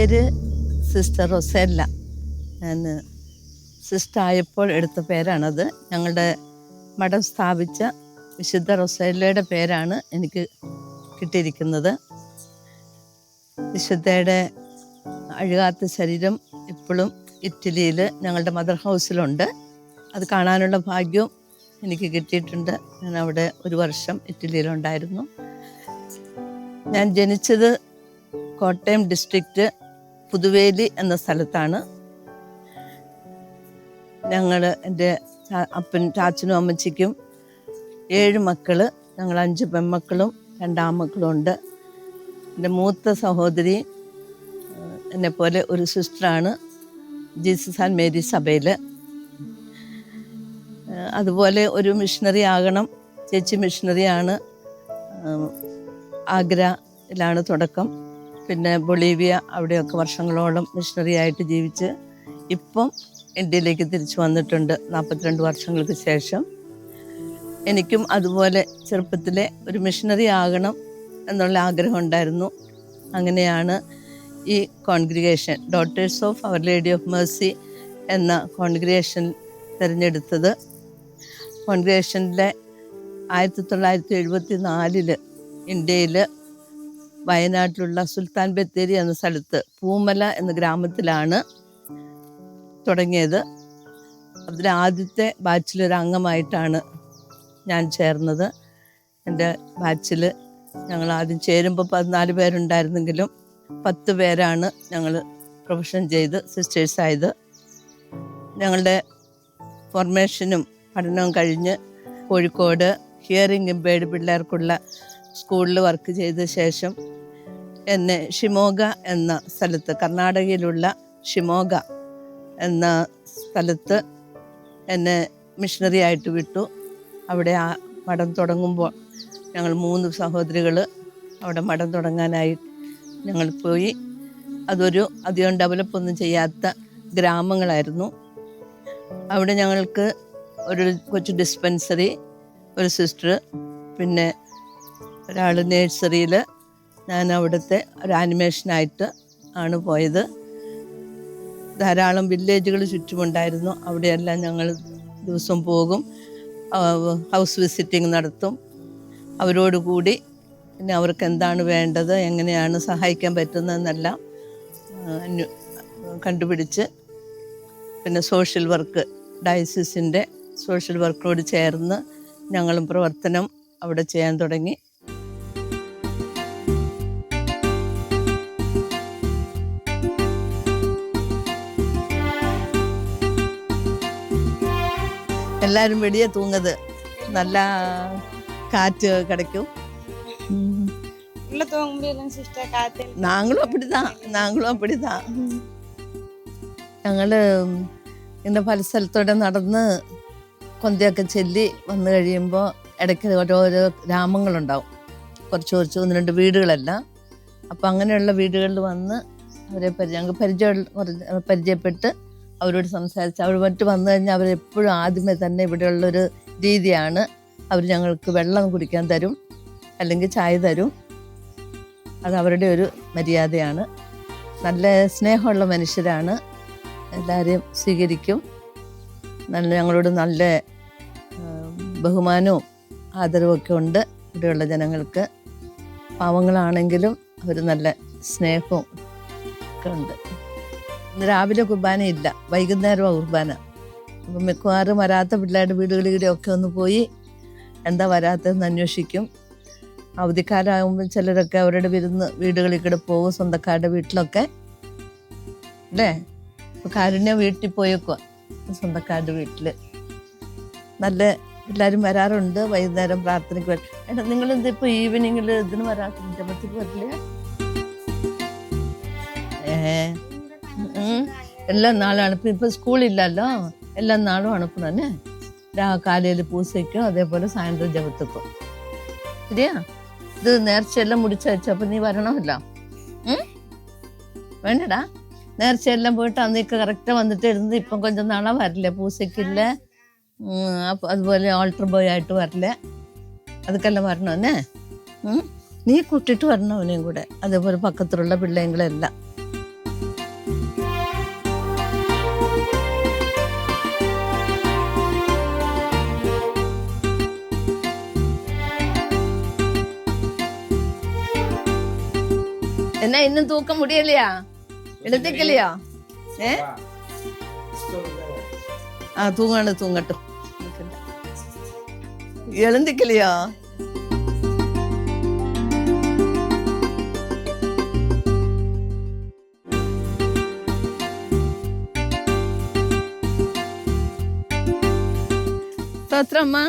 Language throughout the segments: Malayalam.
പേര് സിസ്റ്റർ റൊസേല്ല. ഞാൻ സിസ്റ്റർ ആയപ്പോൾ എടുത്ത പേരാണത്. ഞങ്ങളുടെ മഠം സ്ഥാപിച്ച വിശുദ്ധ റൊസേല്ലയുടെ പേരാണ് എനിക്ക് കിട്ടിയിരിക്കുന്നത്. വിശുദ്ധയുടെ അഴുകാത്ത ശരീരം ഇപ്പോഴും ഇറ്റലിയിൽ ഞങ്ങളുടെ മദർ ഹൗസിലുണ്ട്. അത് കാണാനുള്ള ഭാഗ്യവും എനിക്ക് കിട്ടിയിട്ടുണ്ട്. ഞാൻ അവിടെ ഒരു വർഷം ഇറ്റലിയിലുണ്ടായിരുന്നു. ഞാൻ ജനിച്ചത് കോട്ടയം ഡിസ്ട്രിക്റ്റ് പുതുവേലി എന്ന സ്ഥലത്താണ്. ഞങ്ങൾ എൻ്റെ ചാച്ചനും അമ്മച്ചിക്കും 7 മക്കൾ. ഞങ്ങൾ 5 പെൺമക്കളും 2 ആൺമക്കളും ഉണ്ട്. എൻ്റെ മൂത്ത സഹോദരി എന്നെപ്പോലെ ഒരു സിസ്റ്ററാണ് ജീസസ് ആൻഡ് മേരി സഭയിൽ. അതുപോലെ ഒരു മിഷണറി ആകണം. ചേച്ചി മിഷണറിയാണ്. ആഗ്രയിലാണ് തുടക്കം. പിന്നെ ബൊളീവിയ, അവിടെയൊക്കെ വർഷങ്ങളോളം മിഷണറി ആയിട്ട് ജീവിച്ച് ഇപ്പം ഇന്ത്യയിലേക്ക് തിരിച്ചു വന്നിട്ടുണ്ട് 42 വർഷങ്ങൾക്ക് ശേഷം. എനിക്കും അതുപോലെ ചെറുപ്പത്തിലെ ഒരു മിഷണറി ആകണം എന്നുള്ള ആഗ്രഹം ഉണ്ടായിരുന്നു. അങ്ങനെയാണ് ഈ congregation daughters of our lady of mercy എന്ന കോൺഗ്രിഗേഷൻ തിരഞ്ഞെടുത്തത്. കോൺഗ്രിഗേഷനിലെ 1974 ഇന്ത്യയിൽ വയനാട്ടിലുള്ള സുൽത്താൻ ബത്തേരി എന്ന സ്ഥലത്ത് പൂമല എന്ന ഗ്രാമത്തിലാണ് തുടങ്ങിയത്. അതിൽ ആദ്യത്തെ ബാച്ചിലൊരു അംഗമായിട്ടാണ് ഞാൻ ചേർന്നത്. എൻ്റെ ബാച്ചിൽ ഞങ്ങൾ ആദ്യം ചേരുമ്പോൾ 14 പേരുണ്ടായിരുന്നെങ്കിലും 10 പേരാണ് ഞങ്ങൾ പ്രൊഫഷൻ ചെയ്ത് സിസ്റ്റേഴ്സായത്. ഞങ്ങളുടെ ഫോർമേഷനും പഠനവും കഴിഞ്ഞ് കോഴിക്കോട് ഹിയറിംഗ് ഇമ്പേർഡ് പിള്ളേർക്കുള്ള സ്കൂളിൽ വർക്ക് ചെയ്ത ശേഷം എന്നെ ഷിമോഗ എന്ന സ്ഥലത്ത്, കർണാടകയിലുള്ള ഷിമോഗ എന്ന സ്ഥലത്ത് എന്നെ മിഷണറി ആയിട്ട് വിട്ടു. അവിടെ ആ മഠം തുടങ്ങുമ്പോൾ ഞങ്ങൾ 3 സഹോദരികൾ അവിടെ മഠം തുടങ്ങാനായി ഞങ്ങൾ പോയി. അതൊരു അധികം ഡെവലപ്പൊന്നും ചെയ്യാത്ത ഗ്രാമങ്ങളായിരുന്നു. അവിടെ ഞങ്ങൾക്ക് ഒരു കൊച്ചു ഡിസ്പെൻസറി, ഒരു സിസ്റ്റർ, പിന്നെ ഒരാൾ നേഴ്സറിയിൽ. ഞാൻ അവിടുത്തെ ഒരു ആനിമേഷനായിട്ട് ആണ് പോയത്. ധാരാളം വില്ലേജുകൾ ചുറ്റുമുണ്ടായിരുന്നു. അവിടെയെല്ലാം ഞങ്ങൾ ദിവസം പോകും, ഹൗസ് വിസിറ്റിംഗ് നടത്തും. അവരോട് കൂടി പിന്നെ അവർക്ക് എന്താണ് വേണ്ടത്, എങ്ങനെയാണ് സഹായിക്കാൻ പറ്റുന്നതെന്നെല്ലാം കണ്ടുപിടിച്ച്, പിന്നെ സോഷ്യൽ വർക്ക്, ഡയസിസിൻ്റെ സോഷ്യൽ വർക്കിനോട് ചേർന്ന് ഞങ്ങളും പ്രവർത്തനം അവിടെ ചെയ്യാൻ തുടങ്ങി. எல்லாரும் வெளியே தூங்குது, நல்லா காற்று கிடைக்கும். நாங்களும் அப்படிதான். ഞങ്ങൾ ഇങ്ങനെ പല സ്ഥലത്തോടെ നടന്ന് കൊന്തയൊക്കെ ചൊല്ലി വന്നു കഴിയുമ്പോൾ ഇടയ്ക്ക് ഓരോരോ ഗ്രാമങ്ങളുണ്ടാവും, കുറച്ച് 1-2 വീടുകളല്ല. അപ്പം അങ്ങനെയുള്ള വീടുകളിൽ വന്ന് അവരെ ഞങ്ങൾക്ക് പരിചയപ്പെട്ട് അവരോട് സംസാരിച്ച് അവർ മറ്റ് വന്നു കഴിഞ്ഞാൽ അവരെപ്പോഴും ആദ്യമേ തന്നെ ഇവിടെയുള്ളൊരു രീതിയാണ്, അവർ ഞങ്ങൾക്ക് വെള്ളം കുടിക്കാൻ തരും, അല്ലെങ്കിൽ ചായ തരും. അത് അവരുടെ ഒരു മര്യാദയാണ്. നല്ല സ്നേഹമുള്ള മനുഷ്യരാണ്, എല്ലാവരെയും സ്വീകരിക്കും. ഞങ്ങളോട് നല്ല ബഹുമാനവും ആദരവും ഒക്കെ ഉണ്ട് ഇവിടെയുള്ള ജനങ്ങൾക്ക്. പാവങ്ങളാണെങ്കിലും അവർ നല്ല സ്നേഹവും ഒക്കെ ഉണ്ട്. ഇന്ന് രാവിലെ കുർബാനയില്ല, വൈകുന്നേരമാണ് കുർബാന. അപ്പം മിക്കവാറും വരാത്ത പിള്ളേരുടെ വീടുകളിലൂടെയൊക്കെ ഒന്ന് പോയി എന്താ വരാത്തതെന്ന് അന്വേഷിക്കും. അവധിക്കാലമാകുമ്പോൾ ചിലരൊക്കെ അവരുടെ വീടുകളിൽ കൂടെ പോകും, സ്വന്തക്കാരുടെ വീട്ടിലൊക്കെ അല്ലേ. ഇപ്പോൾ കാരുണ്യ വീട്ടിൽ പോയേക്കുക, സ്വന്തക്കാരുടെ വീട്ടിൽ. നല്ല എല്ലാവരും വരാറുണ്ട്. വൈകുന്നേരം പ്രാർത്ഥനയ്ക്ക് വരും. ഏട്ടാ, നിങ്ങളെന്തിപ്പോൾ ഈവനിങ്ങിൽ ഇതിന് വരാത്ത ജപത്തിൽ വരില്ലേ? എല്ലാ നാളും അണുപ്പ്. ഇപ്പം സ്കൂളില്ലല്ലോ, എല്ലാ നാളും അണുപ്പ് തന്നെ. കാലയിൽ പൂസയ്ക്കും അതേപോലെ സായന്ത്രം ജപത്തിക്കും. ശരിയാ? ഇത് നേർച്ചയെല്ലാം മുടിച്ചു വെച്ചു. അപ്പം നീ വരണമല്ലോ. വേണ്ടടാ, നേർച്ചയെല്ലാം പോയിട്ട് അന്നേക്ക് കറക്റ്റ് വന്നിട്ട് ഇരുന്ന് ഇപ്പം கொஞ்சம் നാളെ വരില്ലേ, പൂസയ്ക്കില്ല. അതുപോലെ ആൾട്ടർ ബോയ് ആയിട്ട് വരില്ലേ, അതൊക്കെല്ലാം വരണോന്നെ. നീ കൂട്ടിയിട്ട് വരണം അവനെയും കൂടെ, അതേപോലെ പക്കത്തിലുള്ള പിള്ളേങ്ങളെല്ലാം. என்ன இன்னும் தூக்க முடியலையா? எடுத்துக்கலையா? தூங்கட்டும். எழுந்துக்கலையா? சோத்ரம்மா,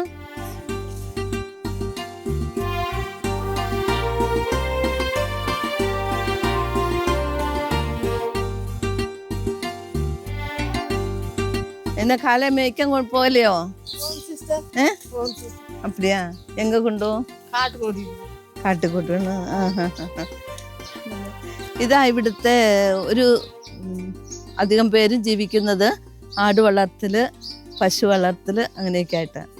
என்ன காலை மேய்க்க போகலையோ? அப்படியா? எங்க கொண்டோ? കാട്ടുകൂട്ടാണ്. ഇതാ ഇവിടുത്തെ ഒരു അധികം പേരും ജീവിക്കുന്നത് ആട് വളർത്തല്, പശു വളർത്തല് അങ്ങനെയൊക്കെ ആയിട്ടാണ്.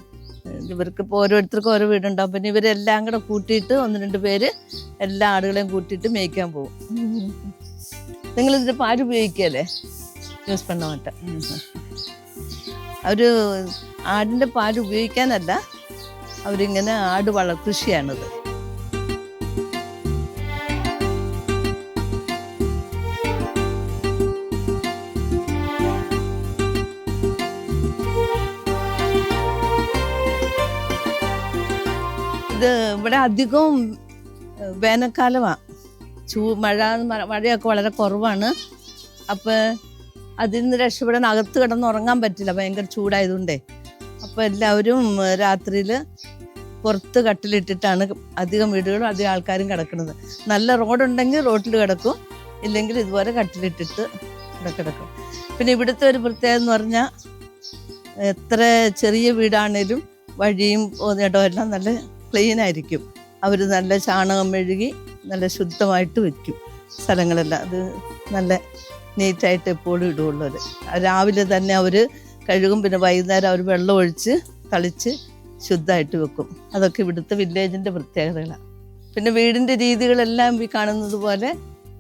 ഇവർക്ക് ഇപ്പോൾ ഓരോരുത്തർക്കും ഓരോ വീടുണ്ടാവും. പിന്നെ ഇവരെല്ലാം കൂടെ കൂട്ടിയിട്ട് 1-2 പേര് എല്ലാ ആടുകളെയും കൂട്ടിയിട്ട് മേയ്ക്കാൻ പോകും. നിങ്ങളിതിൻ്റെ പാല് ഉപയോഗിക്കല്ലേ? യൂസ് പണ്ണ മാറ്റ അവർ ആടിൻ്റെ പാല് ഉപയോഗിക്കാനല്ല, അവരിങ്ങനെ ആട് കൃഷിയാണിത്. ഇത് ഇവിടെ അധികവും വേനൽക്കാലമാണ്. മഴയൊക്കെ വളരെ കുറവാണ്. അപ്പം അതിൽ നിന്ന് രക്ഷപ്പെടാൻ അകത്ത് കിടന്ന് ഉറങ്ങാൻ പറ്റില്ല, ഭയങ്കര ചൂടായതുകൊണ്ടേ. അപ്പോൾ എല്ലാവരും രാത്രിയിൽ പുറത്ത് കട്ടിലിട്ടിട്ടാണ് അധികം വീടുകളും അധികം ആൾക്കാരും കിടക്കുന്നത്. നല്ല റോഡുണ്ടെങ്കിൽ റോഡിൽ കിടക്കും, ഇല്ലെങ്കിൽ ഇതുപോലെ കട്ടിലിട്ടിട്ട് ഇവിടെ കിടക്കും. പിന്നെ ഇവിടുത്തെ ഒരു പ്രത്യേകത എന്ന് പറഞ്ഞാൽ എത്ര ചെറിയ വീടാണേലും വഴിയും ഇടവും എല്ലാം നല്ല ക്ലീൻ ആയിരിക്കും. അവർ നല്ല ചാണകം മെഴുകി നല്ല ശുദ്ധമായിട്ട് വെക്കും സ്ഥലങ്ങളെല്ലാം. അത് നല്ല നീറ്റായിട്ട് എപ്പോഴും ഇടുള്ളവർ. രാവിലെ തന്നെ അവർ കഴുകും, പിന്നെ വൈകുന്നേരം അവർ വെള്ളം ഒഴിച്ച് തളിച്ച് ശുദ്ധമായിട്ട് വെക്കും. അതൊക്കെ ഇവിടുത്തെ വില്ലേജിൻ്റെ പ്രത്യേകതകളാണ്. പിന്നെ വീടിൻ്റെ രീതികളെല്ലാം ഈ കാണുന്നത് പോലെ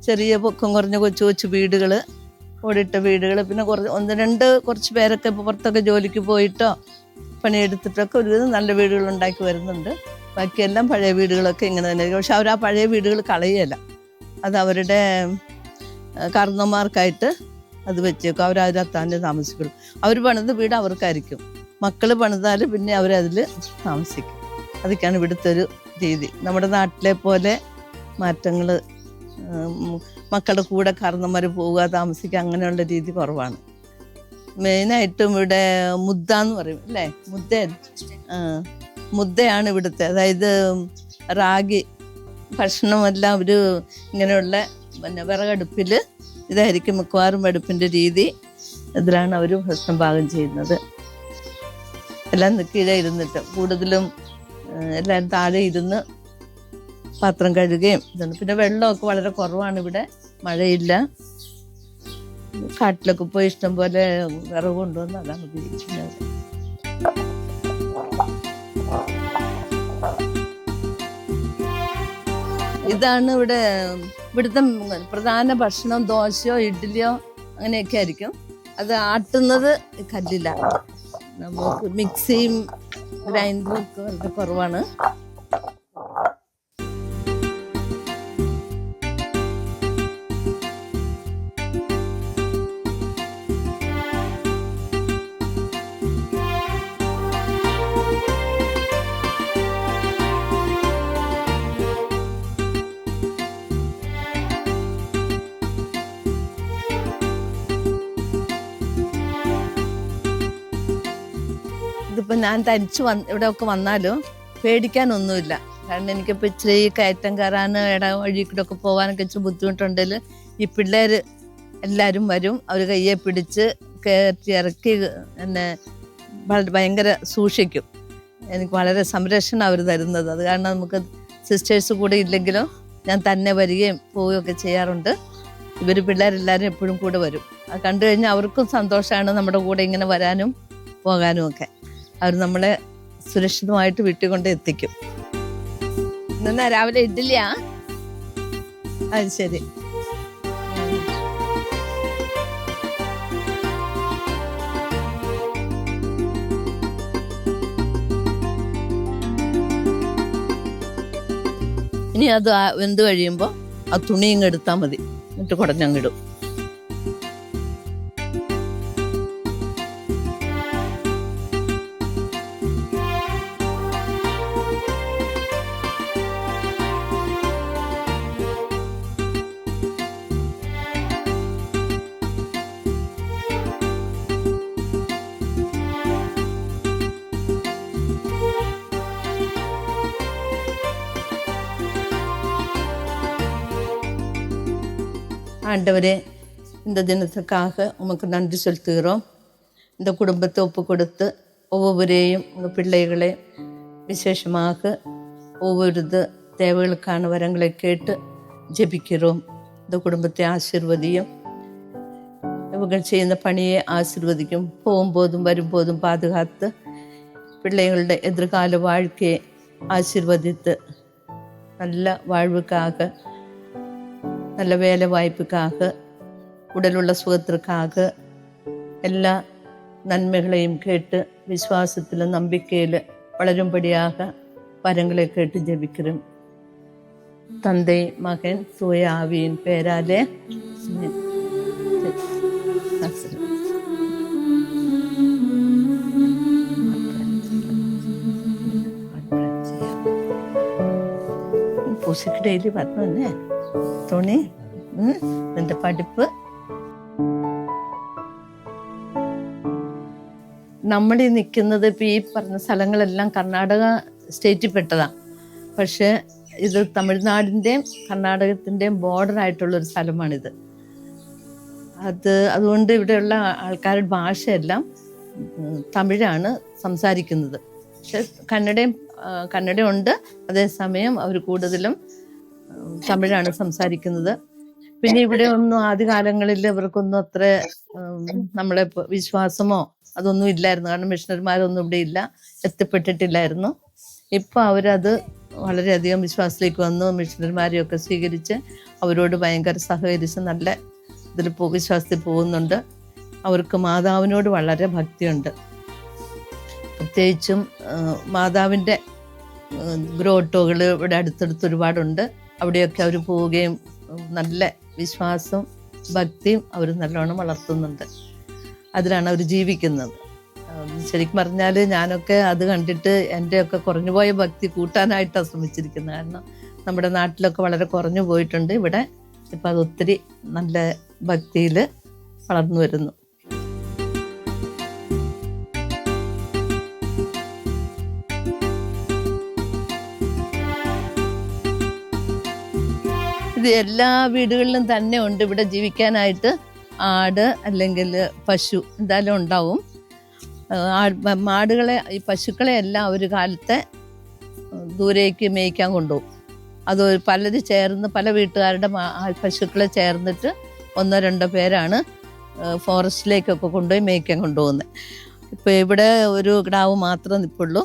ചെറിയ പൊക്കം കുറഞ്ഞ കൊച്ചു കൊച്ചു വീടുകൾ, ഓടിട്ട വീടുകൾ. പിന്നെ കുറച്ച് പേരൊക്കെ ഇപ്പോൾ പുറത്തൊക്കെ ജോലിക്ക് പോയിട്ടോ പണിയെടുത്തിട്ടൊക്കെ ഒരുവിധം നല്ല വീടുകൾ ഉണ്ടാക്കി വരുന്നുണ്ട്. ബാക്കിയെല്ലാം പഴയ വീടുകളൊക്കെ ഇങ്ങനെ തന്നെ. പക്ഷെ അവർ ആ പഴയ വീടുകൾ കളയുകയല്ല, അത് അവരുടെ കാരണന്മാർക്കായിട്ട് അത് വെച്ചേക്കും. അവരതിനകത്താൻ്റെ താമസിക്കുള്ളൂ. അവർ പണിത് വീട് അവർക്കായിരിക്കും. മക്കൾ പണിതാൽ പിന്നെ അവരതിൽ താമസിക്കും. അതൊക്കെയാണ് ഇവിടുത്തെ ഒരു രീതി. നമ്മുടെ നാട്ടിലെ പോലെ മാറ്റങ്ങൾ, മക്കളുടെ കൂടെ കാരണന്മാർ പോവുക, താമസിക്കുക, അങ്ങനെയുള്ള രീതി കുറവാണ്. മെയിനായിട്ടും ഇവിടെ മുദ്ദ എന്ന് പറയും അല്ലേ? മുദ്ദയാണ് ഇവിടുത്തെ. അതായത് റാഗി ഭക്ഷണമെല്ലാം അവർ ഇങ്ങനെയുള്ള പിന്നെ വിറകടുപ്പിൽ, ഇതായിരിക്കും മിക്കവാറും അടുപ്പിൻ്റെ രീതി. ഇതിലാണ് അവർ ഭക്ഷണം പാകം ചെയ്യുന്നത്. എല്ലാം കീഴെ ഇരുന്നിട്ട്, കൂടുതലും എല്ലാവരും താഴെ ഇരുന്ന് പാത്രം കഴുകുകയും ഇതാണ്. പിന്നെ വെള്ളമൊക്കെ വളരെ കുറവാണ് ഇവിടെ, മഴയില്ല. കാട്ടിലൊക്കെ പോയി ഇഷ്ടം പോലെ വിറക് കൊണ്ടുവന്ന് അതാണ് ഉപയോഗിക്കുന്നത്. ഇതാണ് ഇവിടുത്തെ പ്രധാന ഭക്ഷണം. ദോശയോ ഇഡ്ഡലിയോ അങ്ങനെയൊക്കെ ആയിരിക്കും. അത് ആട്ടുന്നത് കല്ലിലാണ്. നമുക്ക് മിക്സിയും ഗ്രൈൻഡറും ഒക്കെ വളരെ കുറവാണ്. ഇതിപ്പോൾ ഞാൻ തനിച്ച് ഇവിടെയൊക്കെ വന്നാലും പേടിക്കാനൊന്നുമില്ല. കാരണം എനിക്കിപ്പോൾ ഇച്ചിരി കയറ്റം കയറാൻ വഴി കൂടെ ഒക്കെ പോകാനൊക്കെ ഇച്ചിരി ബുദ്ധിമുട്ടുണ്ടെങ്കിൽ ഈ പിള്ളേർ എല്ലാവരും വരും. അവർ കയ്യെ പിടിച്ച് കയറ്റി ഇറക്കി എന്നെ ഭയങ്കര സൂക്ഷിക്കും. എനിക്ക് വളരെ സംരക്ഷണം അവർ തരുന്നത്. അത് കാരണം നമുക്ക് സിസ്റ്റേഴ്സ് കൂടെ ഇല്ലെങ്കിലും ഞാൻ തന്നെ വരികയും പോവുകയൊക്കെ ചെയ്യാറുണ്ട്. ഇവർ പിള്ളേരെല്ലാവരും എപ്പോഴും കൂടെ വരും. അത് കണ്ടു കഴിഞ്ഞാൽ അവർക്കും സന്തോഷമാണ് നമ്മുടെ കൂടെ ഇങ്ങനെ വരാനും പോകാനും ഒക്കെ. അവർ നമ്മളെ സുരക്ഷിതമായിട്ട് വീട്ടിൽ കൊണ്ട് എത്തിക്കും. ഇന്നാ രാവിലെ ഇഡ്ഡലിയാ? അത് ശരി. ഇനി അത് വെന്ത് കഴിയുമ്പോൾ ആ തുണി ഇങ്ങ് എടുത്താൽ മതി, എന്നിട്ട് കുടഞ്ഞങ്ങിടും. ஆண்டவரே, இந்த தினத்துக்காக உமக்கு நன்றி செலுத்துகிறோம். இந்த குடும்பத்தை ஒப்பு கொடுத்து ஒவ்வொருவரையும் உங்கள் பிள்ளைகளை விசேஷமாக ஒவ்வொரு தேவைகளுக்கான வரங்களை கேட்டு ஜெபிக்கிறோம். இந்த குடும்பத்தை ஆசீர்வதியும், இவர்கள் ചെയ്യുന്ന പണിയെ ആശീർവദിക്കും. പോകുമ്പോതും വരുമ്പോതും பாதுகாத்து பிள்ளைகளுடைய எதிர்கால வாழ்க்கையை ஆசீர்வதித்து நல்ல வாழ்வுக்காக, நல்ல வேலை வாய்ப்புக்காக, உடலுள்ள சுகத்திற்காக எல்லா நன்மைகளையும் கேட்டு விசுவாசத்தில் நம்பிக்கையில் வளரும்படியாக வரங்களை கேட்டு ஜெபிக்கிறோம். தந்தை, மகன், தூய ஆவியின் பெயராலே. പൂശയ്ക്ക് ഡെയിലി പറഞ്ഞു തന്നെ തുണി, നിന്റെ പഠിപ്പ്. നമ്മൾ ഈ നിൽക്കുന്നത് ഇപ്പം ഈ പറഞ്ഞ സ്ഥലങ്ങളെല്ലാം കർണാടക സ്റ്റേറ്റിൽ പെട്ടതാണ്. പക്ഷേ ഇത് തമിഴ്നാടിൻ്റെയും കർണാടകത്തിൻ്റെയും ബോർഡറായിട്ടുള്ളൊരു സ്ഥലമാണിത്. അതുകൊണ്ട് ഇവിടെയുള്ള ആൾക്കാരുടെ ഭാഷയെല്ലാം തമിഴാണ് സംസാരിക്കുന്നത്. പക്ഷെ കന്നഡയുണ്ട്, അതേസമയം അവർ കൂടുതലും തമിഴാണ് സംസാരിക്കുന്നത്. പിന്നെ ഇവിടെ ഒന്നും ആദ്യകാലങ്ങളിൽ ഇവർക്കൊന്നും അത്ര നമ്മളെ വിശ്വാസമോ അതൊന്നും ഇല്ലായിരുന്നു. കാരണം മിഷണറിമാരൊന്നും ഇവിടെ ഇല്ല, എത്തിപ്പെട്ടിട്ടില്ലായിരുന്നു. ഇപ്പം അവരത് വളരെയധികം വിശ്വാസത്തിലേക്ക് വന്നു. മിഷണറിമാരെയൊക്കെ സ്വീകരിച്ച് അവരോട് ഭയങ്കര സഹകരിച്ച് നല്ല ഇതിൽ വിശ്വാസത്തിൽ പോകുന്നുണ്ട്. അവർക്ക് മാതാവിനോട് വളരെ ഭക്തിയുണ്ട്. പ്രത്യേകിച്ചും മാതാവിൻ്റെ ഗ്രോട്ടോകൾ ഇവിടെ അടുത്തടുത്ത് ഒരുപാടുണ്ട്. അവിടെയൊക്കെ അവർ പോവുകയും നല്ല വിശ്വാസവും ഭക്തിയും അവർ നല്ലോണം വളർത്തുന്നുണ്ട്. അതിലാണ് അവർ ജീവിക്കുന്നത്. ശരിക്കും പറഞ്ഞാൽ ഞാനൊക്കെ അത് കണ്ടിട്ട് എൻ്റെയൊക്കെ കുറഞ്ഞുപോയ ഭക്തി കൂട്ടാനായിട്ടാണ് ശ്രമിച്ചിരിക്കുന്നത്. കാരണം നമ്മുടെ നാട്ടിലൊക്കെ വളരെ കുറഞ്ഞു പോയിട്ടുണ്ട്. ഇവിടെ ഇപ്പം അതൊത്തിരി നല്ല ഭക്തിയിൽ വളർന്നു വരുന്നു. ഇത് എല്ലാ വീടുകളിലും തന്നെ ഉണ്ട്. ഇവിടെ ജീവിക്കാനായിട്ട് ആട് അല്ലെങ്കിൽ പശു എന്തായാലും ഉണ്ടാവും. മാടുകളെ, ഈ പശുക്കളെ എല്ലാം ഒരു കാലത്തെ ദൂരേക്ക് മേയ്ക്കാൻ കൊണ്ടുപോകും. അത് പലരും ചേർന്ന്, പല വീട്ടുകാരുടെ പശുക്കളെ ചേർന്നിട്ട് 1-2 പേരാണ് ഫോറസ്റ്റിലേക്കൊക്കെ കൊണ്ടുപോയി മേയ്ക്കാൻ കൊണ്ടുപോകുന്നത്. ഇപ്പോൾ ഇവിടെ ഒരു കിടാവ് മാത്രമേ നിൽപ്പുള്ളൂ.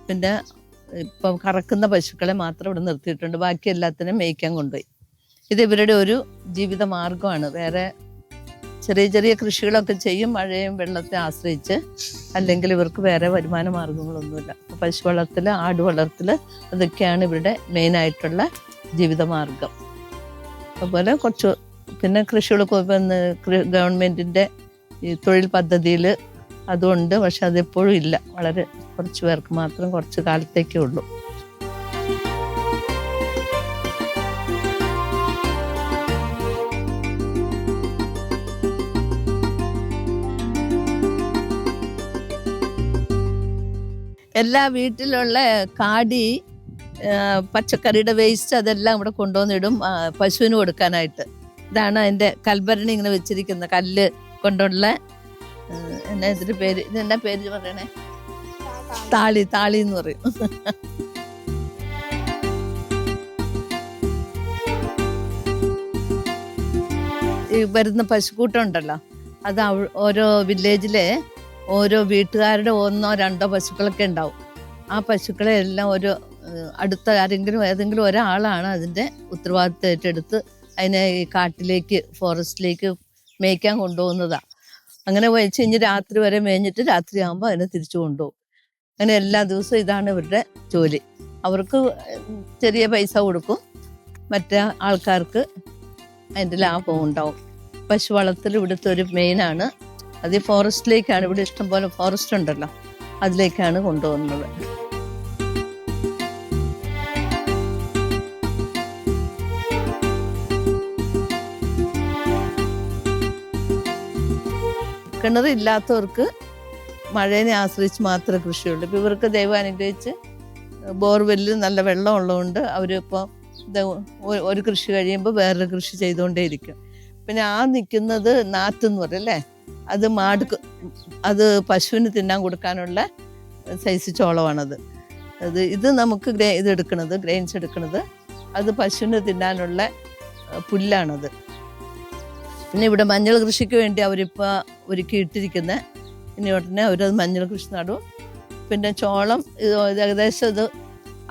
പിന്നെ ഇപ്പം കറക്കുന്ന പശുക്കളെ മാത്രം ഇവിടെ നിർത്തിയിട്ടുണ്ട്. ബാക്കി എല്ലാത്തിനും മേയ്ക്കാൻ കൊണ്ടുപോയി. ഇത് ഇവരുടെ ഒരു ജീവിത മാർഗമാണ്. വേറെ ചെറിയ ചെറിയ കൃഷികളൊക്കെ ചെയ്യും, മഴയും വെള്ളത്തെ ആശ്രയിച്ച്. അല്ലെങ്കിൽ ഇവർക്ക് വേറെ വരുമാന മാർഗങ്ങളൊന്നുമില്ല. അപ്പോൾ പശു വളർത്തൽ, ആട് വളർത്തൽ, അതൊക്കെയാണ് ഇവരുടെ മെയിനായിട്ടുള്ള ജീവിതമാർഗം. അതുപോലെ കുറച്ച് പിന്നെ കൃഷികളൊക്കെ ഗവൺമെൻറ്റിൻ്റെ ഈ തൊഴിൽ പദ്ധതിയിൽ അതുകൊണ്ട്, പക്ഷെ അതെപ്പോഴും ഇല്ല. വളരെ കുറച്ച് പേർക്ക് മാത്രം കുറച്ച് കാലത്തേക്കേ ഉള്ളൂ. എല്ലാ വീട്ടിലുള്ള കാടി, പച്ചക്കറിയുടെ വേസ്റ്റ് അതെല്ലാം ഇവിടെ കൊണ്ടുവന്നിടും പശുവിന് കൊടുക്കാനായിട്ട്. ഇതാണ് അതിൻ്റെ കൽഭരണി ഇങ്ങനെ വെച്ചിരിക്കുന്ന കല്ല് കൊണ്ടുള്ള എന്നാ ഇതിൻ്റെ പേര്, ഇതെന്നാ പേര് പറയണേ? താളി എന്ന് പറയും. ഈ വരുന്ന പശുക്കൂട്ടം ഉണ്ടല്ലോ, അത് ഓരോ വില്ലേജിലെ ഓരോ വീട്ടുകാരുടെ 1-2 പശുക്കളൊക്കെ ഉണ്ടാവും. ആ പശുക്കളെ എല്ലാം ഒരു അടുത്ത ഏതെങ്കിലും ഒരാളാണ് അതിൻ്റെ ഉത്തരവാദിത്തം ഏറ്റെടുത്ത് അതിനെ ഈ കാട്ടിലേക്ക്, ഫോറസ്റ്റിലേക്ക് മേയ്ക്കാൻ കൊണ്ടുപോകുന്നതാണ്. അങ്ങനെ വെച്ച് കഴിഞ്ഞ് രാത്രി വരെ മേഞ്ഞിട്ട് രാത്രിയാകുമ്പോൾ അതിനെ തിരിച്ചു കൊണ്ടുപോകും. അങ്ങനെ എല്ലാ ദിവസവും ഇതാണ് ഇവരുടെ ജോലി. അവർക്ക് ചെറിയ പൈസ കൊടുക്കും. മറ്റേ ആൾക്കാർക്ക് അതിൻ്റെ ലാഭവും ഉണ്ടാവും. പശു വളർത്തൽ ഇവിടുത്തെ ഒരു മെയിനാണ്. അത് ഈ ഫോറസ്റ്റിലേക്കാണ്, ഇവിടെ ഇഷ്ടംപോലെ ഫോറസ്റ്റ് ഉണ്ടല്ലോ, അതിലേക്കാണ് കൊണ്ടുപോകുന്നത്. കിണറില്ലാത്തവർക്ക് മഴയെ ആശ്രയിച്ച് മാത്രമേ കൃഷിയുള്ളൂ. ഇപ്പം ഇവർക്ക് ദൈവം അനുഗ്രഹിച്ച് ബോർവെല്ലിൽ നല്ല വെള്ളം ഉള്ളതുകൊണ്ട് അവരിപ്പോൾ ഒരു കൃഷി കഴിയുമ്പോൾ വേറൊരു കൃഷി ചെയ്തുകൊണ്ടേയിരിക്കും. പിന്നെ ആ നിൽക്കുന്നത് നാത്തെന്ന് പറയും അല്ലേ, അത് പശുവിന് തിന്നാൻ കൊടുക്കാനുള്ള സൈസ് ചോളമാണത്. ഇത് നമുക്ക് ഗ്രെയിൻസ് എടുക്കുന്നത് അത് പശുവിന് തിന്നാനുള്ള പുല്ലാണത്. പിന്നെ ഇവിടെ മഞ്ഞൾ കൃഷിക്ക് വേണ്ടി അവരിപ്പോൾ ഒരുക്കിയിട്ടിരിക്കുന്ന ഇനി ഉടനെ അവരത് മഞ്ഞൾ കൃഷി നടും. പിന്നെ ചോളം ഏകദേശം ഇത്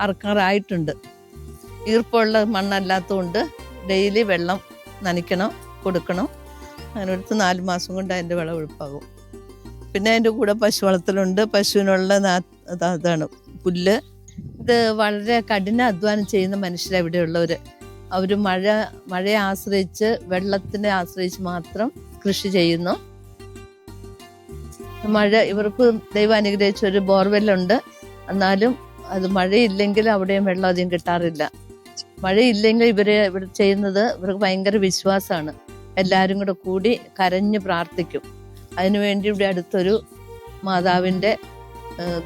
അറക്കാറായിട്ടുണ്ട്. ഈർപ്പമുള്ള മണ്ണല്ലാത്തതുകൊണ്ട് ഡെയിലി വെള്ളം നനയ്ക്കണം, കൊടുക്കണം. അങ്ങനെ എടുത്ത് 4 മാസം കൊണ്ട് അതിൻ്റെ വിളവെടുപ്പാകും. പിന്നെ അതിൻ്റെ കൂടെ പശു വളർത്തലുണ്ട്. പശുവിനുള്ള അതാണ് പുല്ല്. ഇത് വളരെ കഠിന അധ്വാനം ചെയ്യുന്ന മനുഷ്യരാണ് ഇവിടെയുള്ളവർ. അവർ മഴയെ ആശ്രയിച്ച്, വെള്ളത്തിനെ ആശ്രയിച്ച് മാത്രം കൃഷി ചെയ്യുന്നു. ഇവർക്ക് ദൈവം അനുഗ്രഹിച്ച ഒരു ബോർവെല്ലുണ്ട്. എന്നാലും അത് മഴയില്ലെങ്കിൽ അവിടെയും വെള്ളം അധികം കിട്ടാറില്ല. മഴയില്ലെങ്കിൽ ഇവിടെ ചെയ്യുന്നത് ഇവർക്ക് ഭയങ്കര വിശ്വാസമാണ്. എല്ലാവരും കൂടി കരഞ്ഞ് പ്രാർത്ഥിക്കും. അതിനുവേണ്ടി ഇവിടെ അടുത്തൊരു മാതാവിൻ്റെ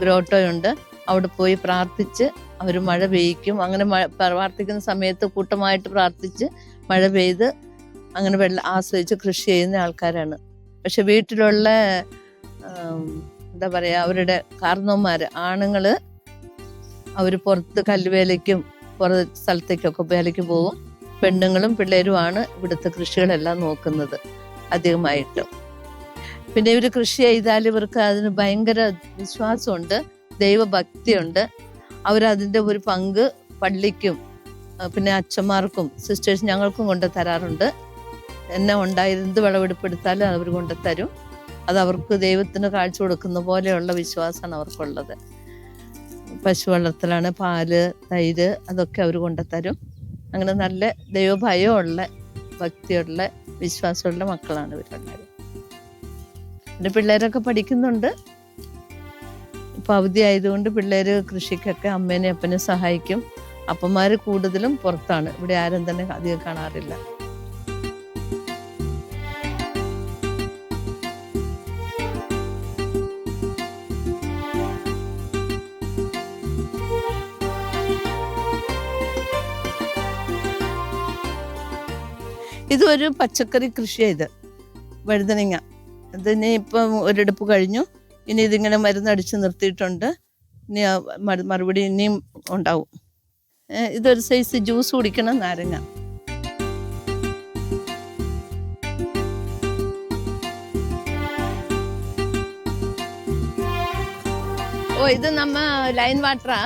ഗ്രോട്ടോയുണ്ട്. അവിടെ പോയി പ്രാർത്ഥിച്ച് അവർ മഴ പെയ്യിക്കും. അങ്ങനെ പ്രാർത്ഥിക്കുന്ന സമയത്ത് കൂട്ടമായിട്ട് പ്രാർത്ഥിച്ച് മഴ പെയ്ത് അങ്ങനെ വെള്ളം ആശ്രയിച്ച് കൃഷി ചെയ്യുന്ന ആൾക്കാരാണ്. പക്ഷെ വീട്ടിലുള്ള എന്താ പറയുക, അവരുടെ കാരണവന്മാർ ആണുങ്ങൾ അവർ പുറത്ത് കല്ലുവേലയ്ക്കും പുറത്ത് സ്ഥലത്തേക്കൊക്കെ വേലയ്ക്ക് പോകും. പെണ്ണുങ്ങളും പിള്ളേരുമാണ് ഇവിടുത്തെ കൃഷികളെല്ലാം നോക്കുന്നത് അധികമായിട്ടും. പിന്നെ ഇവർ കൃഷി ചെയ്താൽ ഇവർക്ക് അതിന് ഭയങ്കര വിശ്വാസമുണ്ട്, ദൈവഭക്തിയുണ്ട്. അവരതിൻ്റെ ഒരു പങ്ക് പള്ളിക്കും പിന്നെ അച്ഛന്മാർക്കും സിസ്റ്റേഴ്സ് ഞങ്ങൾക്കും കൊണ്ട് തരാറുണ്ട്. എന്നെ എന്ത് വിളവെടുപ്പെടുത്താലും അവർ കൊണ്ടുതരും. അത് അവർക്ക് ദൈവത്തിന് കാഴ്ച കൊടുക്കുന്ന പോലെയുള്ള വിശ്വാസമാണ് അവർക്കുള്ളത്. പശു വളർത്തലാണ്, പാല്, തൈര് അതൊക്കെ അവർ കൊണ്ടുതരും. അങ്ങനെ നല്ല ദൈവഭയമുള്ള, ഭക്തിയുള്ള, വിശ്വാസമുള്ള മക്കളാണ് ഇവരുള്ളത്. പിന്നെ പിള്ളേരൊക്കെ പഠിക്കുന്നുണ്ട്. ഇപ്പം അവധി ആയതുകൊണ്ട് പിള്ളേർ കൃഷിക്കൊക്കെ അമ്മേനെ അപ്പനെ സഹായിക്കും. അപ്പന്മാർ കൂടുതലും പുറത്താണ്, ഇവിടെ ആരും തന്നെ അധികം കാണാറില്ല. ഇതൊരു പച്ചക്കറി കൃഷിയാണ്. വഴുതനങ്ങ ഇതിന് ഇപ്പം ഒരെടുപ്പ് കഴിഞ്ഞു. ഇനി ഇതിങ്ങനെ മരുന്നടിച്ച് നിർത്തിയിട്ടുണ്ട്. ഇനി മറുപടി ഇനിയും ഉണ്ടാവും. ഇതൊരു സൈസ് ജ്യൂസ് കുടിക്കണം നാരങ്ങ. ഇത് നമ്മ ലൈൻ വാട്ടറാ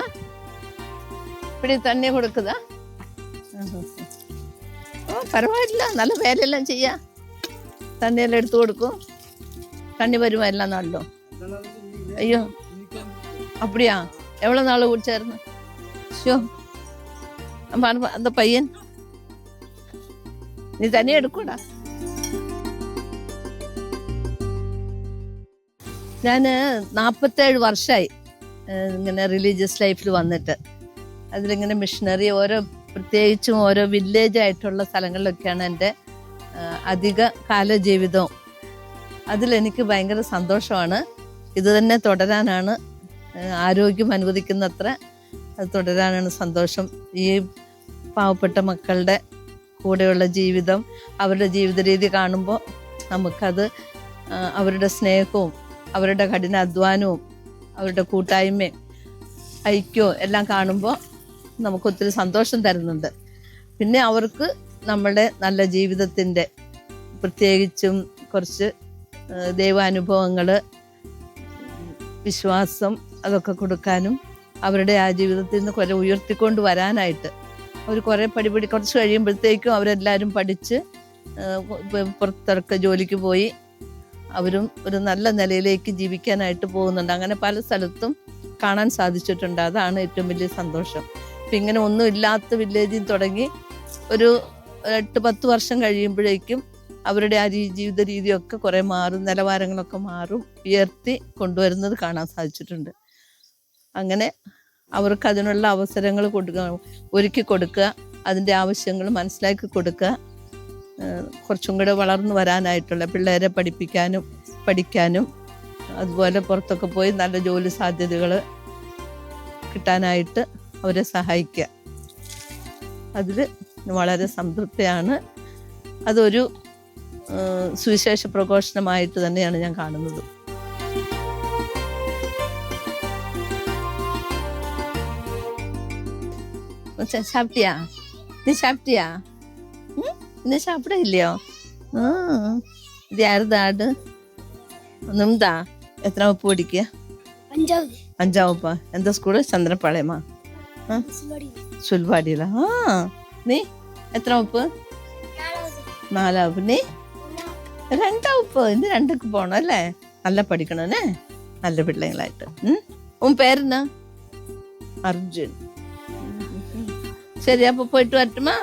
இப்படி தண்ணி கொடுக்குதா? பரவாயில்ல, நல்ல வேலையெல்லாம் செய்ய தண்ணியெல்லாம் எடுத்து கொடுக்கும். தண்ணி வருமா எல்லா நாளிலும்? ஐயோ அப்படியா? எவ்வளோ நாள் குடிச்சாருன்னு? ஷோ அந்த பையன் நீ தனியாக எடுக்கூடா. ഞാൻ 47 വർഷമായി ഇങ്ങനെ റിലീജിയസ് ലൈഫിൽ വന്നിട്ട്. അതിലിങ്ങനെ മിഷണറി പ്രത്യേകിച്ചും ഓരോ വില്ലേജ് ആയിട്ടുള്ള സ്ഥലങ്ങളിലൊക്കെയാണ് എൻ്റെ അധിക കാല ജീവിതവും. അതിലെനിക്ക് ഭയങ്കര സന്തോഷമാണ്. ഇത് തന്നെ തുടരാനാണ് ആരോഗ്യം അനുവദിക്കുന്നത്ര അത് തുടരാനാണ് സന്തോഷം. ഈ പാവപ്പെട്ട മക്കളുടെ കൂടെയുള്ള ജീവിതം, അവരുടെ ജീവിത രീതി കാണുമ്പോൾ നമുക്കത് അവരുടെ സ്നേഹവും അവരുടെ കഠിനാധ്വാനവും അവരുടെ കൂട്ടായ്മയും ഐക്യവും എല്ലാം കാണുമ്പോൾ നമുക്കൊത്തിരി സന്തോഷം തരുന്നുണ്ട്. പിന്നെ അവർക്ക് നമ്മുടെ നല്ല ജീവിതത്തിൻ്റെ പ്രത്യേകിച്ചും കുറച്ച് ദൈവാനുഭവങ്ങൾ, വിശ്വാസം അതൊക്കെ കൊടുക്കാനും അവരുടെ ആ ജീവിതത്തിൽ നിന്ന് കുറേ ഉയർത്തിക്കൊണ്ട് വരാനായിട്ട് അവർ കുറേ കുറച്ച് കഴിയുമ്പോഴത്തേക്കും അവരെല്ലാവരും പഠിച്ച് പുറത്തിറക്ക ജോലിക്ക് പോയി അവരും ഒരു നല്ല നിലയിലേക്ക് ജീവിക്കാനായിട്ട് പോകുന്നുണ്ട്. അങ്ങനെ പല സ്ഥലത്തും കാണാൻ സാധിച്ചിട്ടുണ്ട്. അതാണ് ഏറ്റവും വലിയ സന്തോഷം. ഇപ്പം ഇങ്ങനെ ഒന്നും ഇല്ലാത്ത വില്ലേജിൽ തുടങ്ങി ഒരു 8-10 വർഷം കഴിയുമ്പോഴേക്കും അവരുടെ ആ ജീവിത രീതിയൊക്കെ കുറേ മാറും, നിലവാരങ്ങളൊക്കെ മാറും, ഉയർത്തി കൊണ്ടുവരുന്നത് കാണാൻ സാധിച്ചിട്ടുണ്ട്. അങ്ങനെ അവർക്ക് അതിനുള്ള അവസരങ്ങൾ ഒരുക്കി കൊടുക്കുക, അതിൻ്റെ ആവശ്യങ്ങൾ മനസ്സിലാക്കി കൊടുക്കുക, കുറച്ചും കൂടെ വളർന്നു വരാനായിട്ടുള്ള പിള്ളേരെ പഠിക്കാനും അതുപോലെ പുറത്തൊക്കെ പോയി നല്ല ജോലി സാധ്യതകൾ കിട്ടാനായിട്ട് അവരെ സഹായിക്കുക. അതിൽ വളരെ സംതൃപ്തിയാണ്. അതൊരു സുവിശേഷ പ്രഘോഷണമായിട്ട് തന്നെയാണ് ഞാൻ കാണുന്നത്. സാപ്പിട്ടിയാ? നീ സാപ്പിട്ടിയാ? ഇന്ന് സാപ്പിട ഇല്ലയോ? ഇത് ആരുടെ ആട്? നിമ്താ? എത്ര ഉപ്പ് പഠിക്കുക? 5ാം ഉപ്പ. എന്താ സ്കൂള്? ചന്ദ്രപ്പാളയമാ? സുൽവാടിയില. നീ എത്ര ഉപ്പ്? 4ാം ഉപ്പ്. നീ 2ാം ഉപ്പ്. ഇന്ന് 2ക്ക് പോണം അല്ലേ? നല്ല പഠിക്കണേ, നല്ല പിള്ളേങ്ങളായിട്ട്. പേരെന്നാ? അർജുൻ. ശരി, അപ്പൊ പോയിട്ട് വരട്ടുമാ?